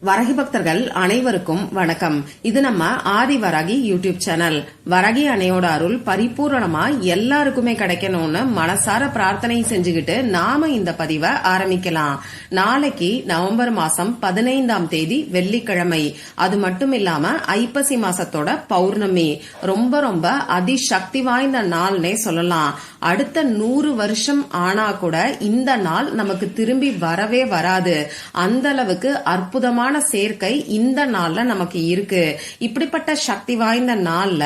வரகி பக்தர்கள் அனைவருக்கும் வணக்கம். இது நம்ம ஆதி வரகி யூடியூப் சேனல். வரகி அன்னையோட அருள் பரிபூரணமா எல்லாருக்குமே கிடைக்கணும்னு மனசார பிரார்த்தனை செஞ்சுக்கிட்டு நாம இந்த பதிவை ஆரம்பிக்கலாம். நாளைக்கு நவம்பர் மாசம் 15ஆம் தேதி வெள்ளிக்கிழமை. அது மட்டும் இல்லாம ஐப்பசி மாசத்தோட பௌர்ணமி. ரொம்ப ரொம்ப அதிசக்தி வாய்ந்த நாள்னே சொல்லலாம். அடுத்த 100 வருஷம் ஆனா கூட இந்த நாள் நமக்கு திரும்பி வரவே வராது. அந்த அளவுக்கு அற்புதமான சேர்க்கை இந்த நாள்ல நமக்கு இருக்கு. இப்படிப்பட்ட சக்தி வாய்ந்த நாள்ல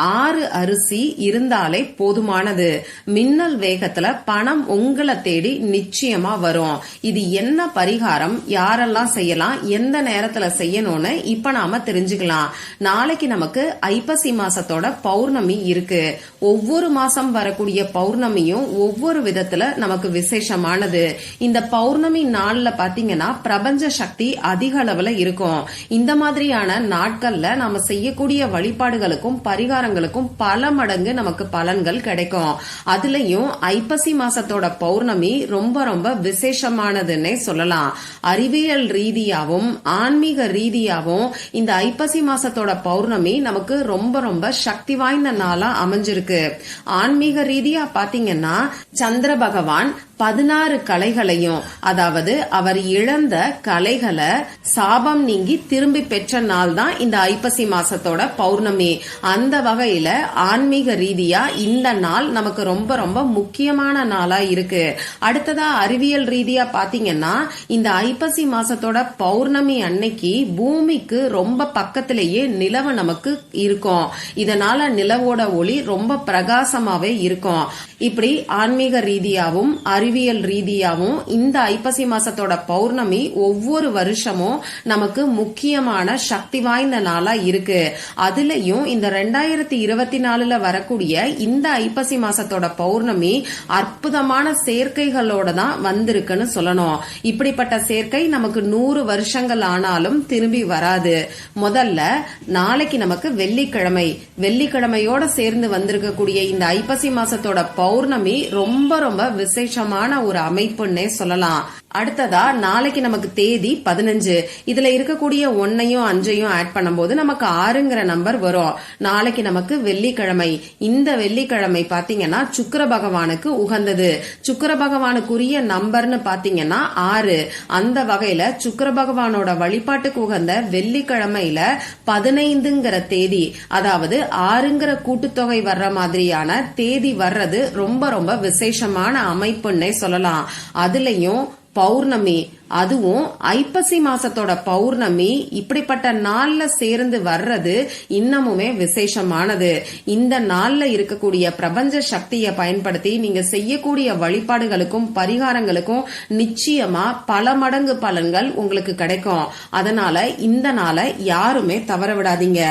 6 அரிசி இருந்தாலே போதுமானது. மின்னல் வேகத்துல பணம் உங்களை தேடி நிச்சயமா வரும். இது என்ன பரிகாரம், யாரெல்லாம் செய்யலாம், எந்த நேரத்துல செய்யணும்னு இப்ப நாம தெரிஞ்சுக்கலாம். நாளைக்கு நமக்கு ஐப்பசி மாசத்தோட பௌர்ணமி இருக்கு. ஒவ்வொரு மாசம் வரக்கூடிய பௌர்ணமியும் ஒவ்வொரு விதத்துல நமக்கு விசேஷமானது. இந்த பௌர்ணமி நாள்ல பாத்தீங்கன்னா பிரபஞ்ச சக்தி அதிக அளவுல இருக்கும். இந்த மாதிரியான நாட்கள்ல நாம செய்யக்கூடிய வழிபாடுகளுக்கும் பரிகாரங்களுக்கும் பல மடங்கு நமக்கு பலன்கள் கிடைக்கும். அதுலயும் ஐப்பசி மாசத்தோட பௌர்ணமி ரொம்ப ரொம்ப விசேஷமானதுன்னே சொல்லலாம். அறிவியல் ரீதியாவும் ஆன்மீக ரீதியாவும் இந்த ஐப்பசி மாசத்தோட பௌர்ணமி நமக்கு ரொம்ப ரொம்ப சக்தி வாய்ந்த நாளா அமைஞ்சிருக்கு. ஆன்மீக ரீதியா பாத்தீங்கன்னா சந்திர பகவான் 16 கலைகளையும், அதாவது அவர் இழந்த கலைகளை சாபம் நீங்கி திரும்பி பெற்ற நாள் தான் இந்த ஐப்பசி மாசத்தோட பௌர்ணமி. அந்த வகையில ஆன்மீக ரீதியா இந்த நாள் நமக்கு ரொம்ப ரொம்ப முக்கியமான நாளா இருக்கு. அடுத்ததா அறிவியல் ரீதியா பாத்தீங்கன்னா இந்த ஐப்பசி மாசத்தோட பௌர்ணமி அன்னைக்கு பூமிக்கு ரொம்ப பக்கத்திலேயே நிலவு நமக்கு இருக்கும். இதனால நிலவோட ஒளி ரொம்ப பிரகாசமாவே இருக்கும். இப்படி ஆன்மீக ரீதியாவும் அறிவியல் ரீதியாவும் இந்த ஐப்பசி மாசத்தோட பௌர்ணமி ஒவ்வொரு வருஷமும் நமக்கு முக்கியமான சக்தி வாய்ந்த நாளா இருக்கு. அதுலயும் இந்த 2024ல வரக்கூடிய இந்த ஐப்பசி மாசத்தோட பௌர்ணமி அற்புதமான சேர்க்கைகளோட தான் வந்திருக்குன்னு சொல்லணும். இப்படிப்பட்ட சேர்க்கை நமக்கு 100 வருஷங்கள் ஆனாலும் திரும்பி வராது. முதல்ல நாளைக்கு நமக்கு வெள்ளிக்கிழமை. வெள்ளிக்கிழமையோட சேர்ந்து வந்திருக்கக்கூடிய இந்த ஐப்பசி மாசத்தோட பௌர்ணமி ரொம்ப ரொம்ப விசேஷமான ஒரு அமைப்புன்னே சொல்லலாம். அடுத்ததா நாளைக்கு நமக்கு தேதி 15. இதுல இருக்கக்கூடிய 1ஐயும் 5ஐயும் ஆட் பண்ணும்போது நமக்கு 6ங்கிற நம்பர் வரும். நாளைக்கு நமக்கு வெள்ளிக்கிழமை. இந்த வெள்ளிக்கிழமை பாத்தீங்கன்னா சுக்கிர பகவானுக்கு உகந்தது. சுக்கிர பகவானுக்குரிய நம்பர்னு பாத்தீங்கன்னா 6. அந்த வகையில சுக்கிர பகவானோட வழிபாட்டுக்கு உகந்த வெள்ளிக்கிழமையில 15ங்கிற தேதி, அதாவது 6ங்கிற கூட்டுத்தொகை வர்ற மாதிரியான தேதி வர்றது ரொம்ப ரொம்ப விசேஷமான அமைப்புன்னே சொல்லலாம். அதுலயும் பௌர்ணமி, அதுவும் ஐப்பசி மாசத்தோட பௌர்ணமி இப்படிப்பட்ட நாள்ல சேர்ந்து வர்றது இன்னமுமே விசேஷமானது. இந்த நாள்ல இருக்கக்கூடிய பிரபஞ்ச சக்தியை பயன்படுத்தி நீங்க செய்யக்கூடிய வழிபாடுகளுக்கும் பரிகாரங்களுக்கும் நிச்சயமா பல மடங்கு பலன்கள் உங்களுக்கு கிடைக்கும். அதனால இந்த நாளை யாருமே தவற விடாதீங்க.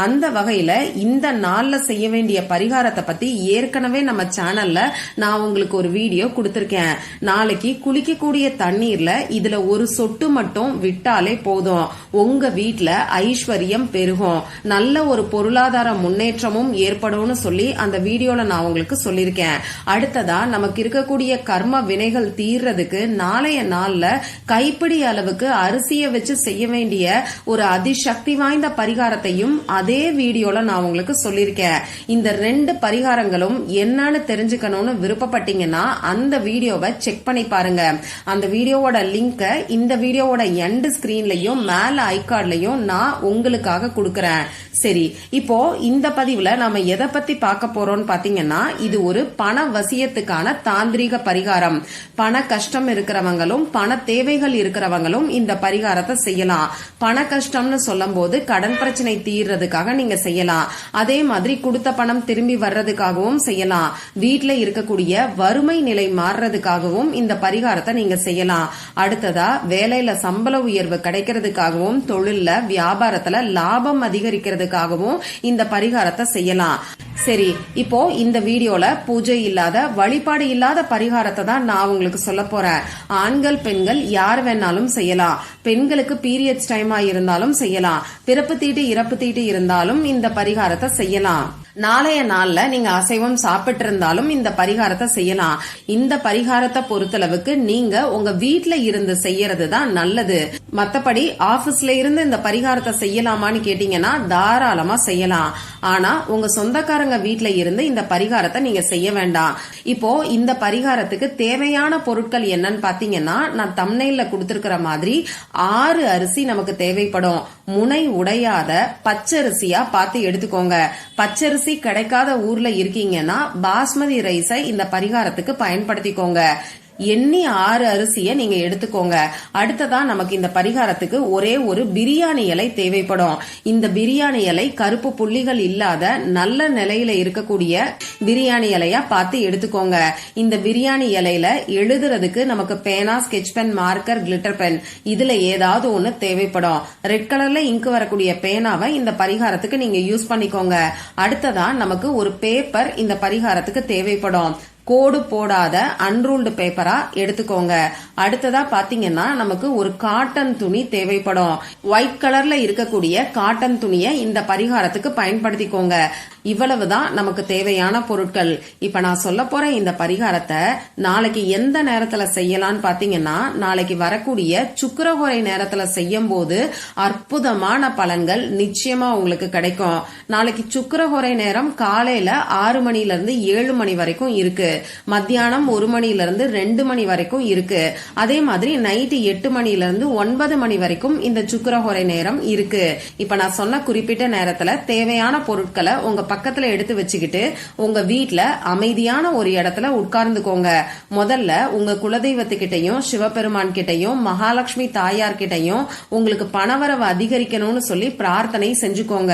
அந்த வகையில இந்த நாள்ல செய்ய வேண்டிய பரிகாரத்தை பத்தி ஏற்கனவே நம்ம சேனல்ல நான் உங்களுக்கு ஒரு வீடியோ கொடுத்திருக்கேன். நாளைக்கு குளிக்கக்கூடிய தண்ணீர்ல இதுல ஒரு சொட்டு மட்டும் விட்டாலே போதும். உங்க வீட்ல ஐஸ்வர்யம் பெருகும், நல்ல ஒரு பொருளாதார முன்னேற்றமும் ஏற்படும்னு சொல்லி அந்த வீடியோல நான் உங்களுக்கு சொல்லியிருக்கேன். அடுத்ததா நமக்கு இருக்கக்கூடிய கர்ம வினைகள் தீர்றதுக்கு நாளைய நாள்ல கைப்பிடி அளவுக்கு அரிசியை வச்சு செய்ய வேண்டிய ஒரு அதிசக்தி வாய்ந்த பரிகாரத்தையும் அதே வீடியோல நான் உங்களுக்கு சொல்லியிருக்கேன். இந்த 2 பரிகாரங்களும் என்னன்னு தெரிஞ்சுக்கணும்னு விருப்பப்பட்டீங்கன்னா அந்த வீடியோவை செக் பண்ணி பாருங்க. அந்த வீடியோவோட லிங்க் இந்த வீடியோவோட எண்ட் ஸ்கிரீன்லயும் மேல ஐகார்ட்லயும் நான் உங்களுக்காக கொடுக்கறேன். சரி, இப்போ இந்த பதிவுல நாம எதை பத்தி பார்க்க போறோம்னு பாத்தீங்கன்னா இது ஒரு பண வசியத்துக்கான தாந்திரிக பரிகாரம். பண கஷ்டம் இருக்கிறவங்களும் பண தேவைகள் இருக்கிறவங்களும் இந்த பரிகாரத்தை செய்யலாம். பண கஷ்டம்னு சொல்லும் போது கடன் பிரச்சனை தீர்றதுக்காக நீங்க செய்யலாம். அதே மாதிரி கொடுத்த பணம் திரும்பி வர்றதுக்காகவும் செய்யலாம். வீட்டுல இருக்கக்கூடிய வறுமை நிலை மாறுறதுக்காகவும் இந்த பரிகாரத்தை நீங்க செய்யலாம். அடுத்ததா வேலையில சம்பள உயர்வு கிடைக்கிறதுக்காகவும் தொழில்ல வியாபாரத்துல லாபம் அதிகரிக்கிறதுக்காகவும் இந்த பரிகாரத்தை செய்யலாம். சரி, இப்போ இந்த வீடியோல பூஜை இல்லாத வழிபாடு இல்லாத பரிகாரத்தை தான் நான் உங்களுக்கு சொல்ல போறேன். ஆண்கள் பெண்கள் யார் வேணாலும் செய்யலாம். பெண்களுக்கு பீரியட்ஸ் டைமா இருந்தாலும் செய்யலாம். பிறப்பு தீட்டு இறப்பு தீட்டு இருந்தாலும் இந்த பரிகாரத்தை செய்யலாம். நாளைய நாள்ல நீங்க அசைவம் சாப்பிட்டு இருந்தாலும் இந்த பரிகாரத்தை செய்யலாம். இந்த பரிகாரத்தை பொறுத்தளவுக்கு நீங்க உங்க வீட்ல இருந்து செய்யறது தான் நல்லது. மத்தபடி ஆபீஸ்ல இருந்து இந்த பரிகாரத்தை செய்யலாமான்னு கேட்டீங்கன்னா தாராளமா செய்யலாம். ஆனா உங்க சொந்தக்காரங்க வீட்ல இருந்து இந்த பரிகாரத்தை நீங்க செய்ய வேண்டாம். இப்போ இந்த பரிகாரத்துக்கு தேவையான பொருட்கள் என்னன்னு பாத்தீங்கன்னா, நான் தம்ப்நெயில்ல கொடுத்திருக்கிற மாதிரி 6 அரிசி நமக்கு தேவைப்படும். முனை உடையாத பச்சரிசியா பார்த்து எடுத்துக்கோங்க. பச்சரிசி கிடைக்காத ஊர்ல இருக்கீங்கன்னா பாஸ்மதி ரைஸை இந்த பரிகாரத்துக்கு பயன்படுத்திக்கோங்க. எண்ணி 6 அரிசிய நீங்க எடுத்துக்கோங்க. அடுத்ததா நமக்கு இந்த பரிகாரத்துக்கு ஒரே ஒரு பிரியாணி இலை தேவைப்படும். இந்த பிரியாணி இலை கருப்பு புள்ளிகள் இல்லாத நல்ல நிலையில இருக்கக்கூடிய பிரியாணி இலையா பார்த்து எடுத்துக்கோங்க. இந்த பிரியாணி இலையில எழுதுறதுக்கு நமக்கு பேனா, sketch pen, marker, glitter pen இதுல ஏதாவது ஒண்ணு தேவைப்படும். ரெட் கலர்ல இங்கு வரக்கூடிய பேனாவை இந்த பரிகாரத்துக்கு நீங்க யூஸ் பண்ணிக்கோங்க. அடுத்ததா நமக்கு ஒரு பேப்பர் இந்த பரிகாரத்துக்கு தேவைப்படும். கோடு போடாத அன்ரூல்டு பேப்பரா எடுத்துக்கோங்க. அடுத்ததா பாத்தீங்கன்னா நமக்கு ஒரு காட்டன் துணி தேவைப்படும். ஒயிட் கலர்ல இருக்கக்கூடிய காட்டன் துணியை இந்த பரிகாரத்துக்கு பயன்படுத்திக்கோங்க. இவ்வளவுதான் நமக்கு தேவையான பொருட்கள். இப்ப நான் சொல்ல போற இந்த பரிகாரத்தை நாளைக்கு எந்த நேரத்துல செய்யலாம்னு பாத்தீங்கன்னா, நாளைக்கு வரக்கூடிய சுக்கிரஹோரை நேரத்துல செய்யும் போது அற்புதமான பலன்கள் நிச்சயமா உங்களுக்கு கிடைக்கும். நாளைக்கு சுக்கிரஹோரை நேரம் காலையில 6 மணில இருந்து 7 மணி வரைக்கும் இருக்கு. மத்தியானம் 1 மணில இருந்து 2 மணி வரைக்கும் இருக்கு. அதே மாதிரி நைட்டு 8 மணில இருந்து 9 மணி வரைக்கும் இந்த சுக்கிரஹோரை நேரம் இருக்கு. இப்ப நான் சொன்ன குறிப்பிட்ட நேரத்துல தேவையான பொருட்களை உங்க பக்கத்துல எடுத்து வச்சுக்கிட்டு உங்க வீட்ல அமைதியான ஒரு இடத்துல உட்கார்ந்துக்கோங்க. முதல்ல உங்க குலதெய்வத்துக்கிட்டையும், சிவபெருமான் கிட்டையும், மகாலட்சுமி தாயார் கிட்டையும் உங்களுக்கு பணவரவு அதிகரிக்கணும்னு சொல்லி பிரார்த்தனை செஞ்சுக்கோங்க.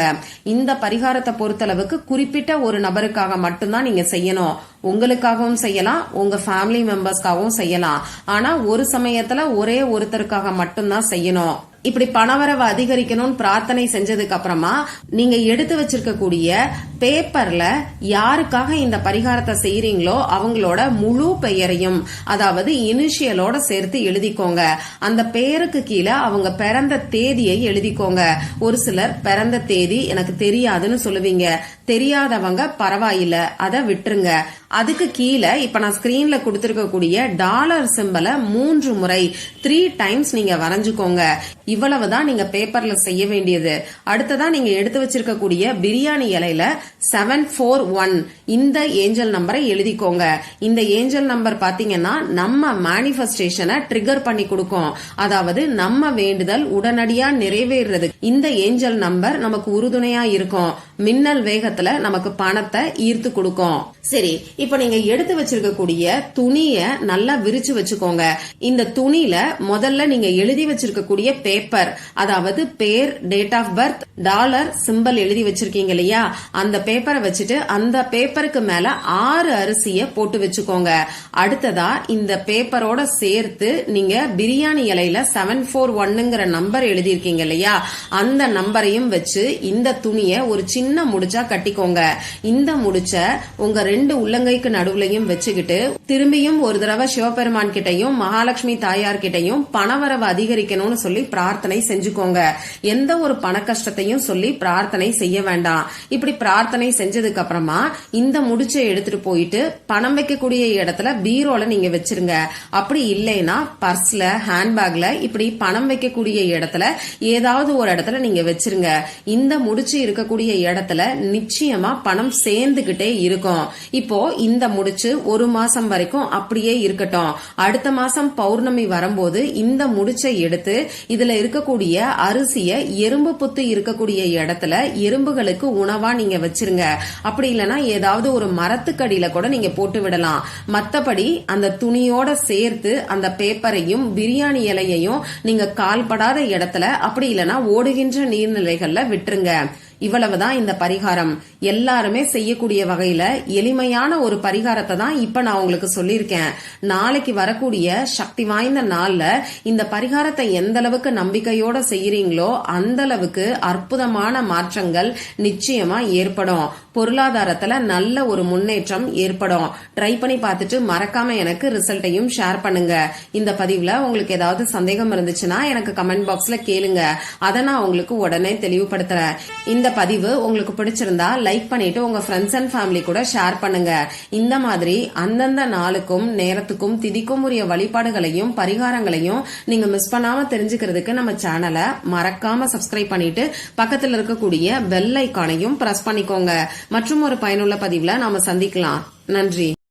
இந்த பரிகாரத்தை பொறுத்தளவுக்கு குறிப்பிட்ட ஒரு நபருக்காக மட்டும்தான் நீங்க செய்யணும். உங்களுக்காகவும் செய்யலாம், உங்க ஃபேமிலி மெம்பர்ஸ்க்காகவும் செய்யலாம். ஆனா ஒரு சமயத்துல ஒரே ஒருத்தருக்காக மட்டும்தான் செய்யணும். இப்படி பணவரவு அதிகரிக்கணும்னு பிரார்த்தனை செஞ்சதுக்கு அப்புறமா நீங்க எடுத்து வச்சிருக்கக்கூடிய பேப்பர்ல யாருக்காக இந்த பரிகாரத்தை செய்யறீங்களோ அவங்களோட முழு பெயரையும், அதாவது இனிஷியலோட சேர்த்து எழுதிக்கோங்க. அந்த பெயருக்கு கீழே அவங்க பிறந்த தேதியை எழுதிக்கோங்க. ஒரு சிலர் பிறந்த தேதி எனக்கு தெரியாதுன்னு சொல்லுவீங்க. தெரியாதவங்க பரவாயில்ல, அதை விட்டுருங்க. அதுக்கு கீழே இப்ப நான் ஸ்கிரீன்ல கொடுத்திருக்கக்கூடிய டாலர் சிம்பலை 3 முறை 3 டைம்ஸ் நீங்க வரைஞ்சுக்கோங்க. இவ்வளவுதான் நீங்க பேப்பர்ல செய்ய வேண்டியது. அடுத்ததா நீங்க எடுத்து வச்சிருக்கக்கூடிய பிரியாணி இலையில 741 இந்த ஏஞ்சல் நம்பரை எழுதிக்கோங்க. இந்த ஏஞ்சல் நம்பர் பாத்தீங்கன்னா நம்ம மேனிஃபெஸ்டேஷனை ட்ரிகர் பண்ணி கொடுக்கும். அதாவது நம்ம வேண்டுதல் உடனடியா நிறைவேறது இந்த ஏஞ்சல் நம்பர் நமக்கு உறுதுணையா இருக்கும். மின்னல் வேகத்துல நமக்கு பணத்தை ஈர்த்து கொடுக்கும். சரி, இப்ப நீங்க எடுத்து வச்சிருக்கக்கூடிய துணிய நல்லா விரிச்சு வச்சுக்கோங்க. இந்த துணியில முதல்ல நீங்க எழுதி வச்சிருக்கக்கூடிய பேப்பர், அதாவது பேர், date of birth, dollar symbol எழுதி வச்சிருக்கீங்க இல்லையா, அந்த பேப்பரை வச்சுட்டு அந்த பேப்பருக்கு மேல 6 அரிசிய போட்டு வச்சுக்கோங்க. அடுத்ததா இந்த பேப்பரோட சேர்த்து நீங்க பிரியாணி இலையில 741ங்கிற நம்பர் எழுதி இருக்கீங்க இல்லையா, அந்த நம்பரையும் வச்சு இந்த துணிய ஒரு சின்ன முடிச்சா கட்டிக்கோங்க. இந்த முடிச்ச உங்க 2 உள்ளங்கைக்கு நடுவுலையும் வச்சுக்கிட்டு திரும்பியும் ஒரு தடவை சிவபெருமான் கிட்டையும் மகாலட்சுமி தாயார் கிட்டையும் பணவரவு அதிகரிக்கணும்னு சொல்லி பிரார்த்தனை செஞ்சுக்கோங்க. எந்த ஒரு பண கஷ்டத்தையும் சொல்லி பிரார்த்தனை செய்ய வேண்டாம். இப்படி பிரார்த்தனை செஞ்சதுக்கு அப்புறமா இந்த முடிச்சை எடுத்துட்டு போயிட்டு பணம் வைக்கக்கூடிய இடத்துல பீரோல நீங்க வச்சிருங்க. அப்படி இல்லைன்னா பர்ஸ்ல, ஹேண்ட்பேக்ல இப்படி பணம் வைக்கக்கூடிய இடத்துல ஏதாவது ஒரு இடத்துல நீங்க வச்சிருங்க. இந்த முடிச்சு இருக்கக்கூடிய இடத்துல நிச்சயமா பணம் சேர்ந்துகிட்டே இருக்கும். இப்போ இந்த முடிச்சு 1 மாசம் வரைக்கும் அப்படியே இருக்கட்டும். அடுத்த மாசம் பௌர்ணமி வரும்போது இந்த முடிச்சை எடுத்து இதுல இருக்கக்கூடிய அரிசிய எறும்பு புத்து இருக்கக்கூடிய இடத்துல எறும்புகளுக்கு உணவா நீங்க வச்சிருங்க. அப்படி இல்லைன்னா ஏதாவது ஒரு மரத்துக்கடியில கூட நீங்க போட்டு விடலாம். மத்தபடி அந்த துணியோட சேர்த்து அந்த பேப்பரையும் பிரியாணி இலையையும் நீங்க கால்படாத இடத்துல, அப்படி இல்லைன்னா ஓடுகின்ற நீர்நிலைகள்ல விட்டுருங்க. இவ்வளவுதான் இந்த பரிகாரம். எல்லாருமே செய்யக்கூடிய வகையில எளிமையான ஒரு பரிகாரத்தை தான் இப்ப நான் உங்களுக்கு சொல்லியிருக்கேன். நாளைக்கு வரக்கூடிய சக்தி வாய்ந்த நாள்ல இந்த பரிகாரத்தை எந்த அளவுக்கு நம்பிக்கையோட செய்யறீங்களோ அந்த அளவுக்கு அற்புதமான மாற்றங்கள் நிச்சயமா ஏற்படும். பொருளாதாரத்துல நல்ல ஒரு முன்னேற்றம் ஏற்படும். ட்ரை பண்ணி பார்த்துட்டு மறக்காம எனக்கு ரிசல்ட்டையும் ஷேர் பண்ணுங்க. இந்த பதிவுல உங்களுக்கு ஏதாவது சந்தேகம் இருந்துச்சுன்னா எனக்கு கமெண்ட் பாக்ஸ்ல கேளுங்க. அதை நான் உங்களுக்கு உடனே தெளிவுபடுத்துறேன். இந்த பதிவு உங்களுக்கு பிடிச்சிருந்தா லைக் பண்ணிட்டு உங்க ஃப்ரெண்ட்ஸ் அண்ட் ஃபேமிலி கூட ஷேர் பண்ணுங்க. இந்த மாதிரி அந்தந்த நாளுக்கும் நேரத்துக்கும் திதிக்கும் உரிய வழிபாடுகளையும் பரிகாரங்களையும் நீங்க மிஸ் பண்ணாம தெரிஞ்சுக்கிறதுக்கு நம்ம சேனலை மறக்காம சப்ஸ்கிரைப் பண்ணிட்டு பக்கத்துல இருக்கக்கூடிய பெல் ஐகானையும் பிரஸ் பண்ணிக்கோங்க. மற்றும் ஒரு பயனுள்ள பதிவுல நாம சந்திக்கலாம். நன்றி.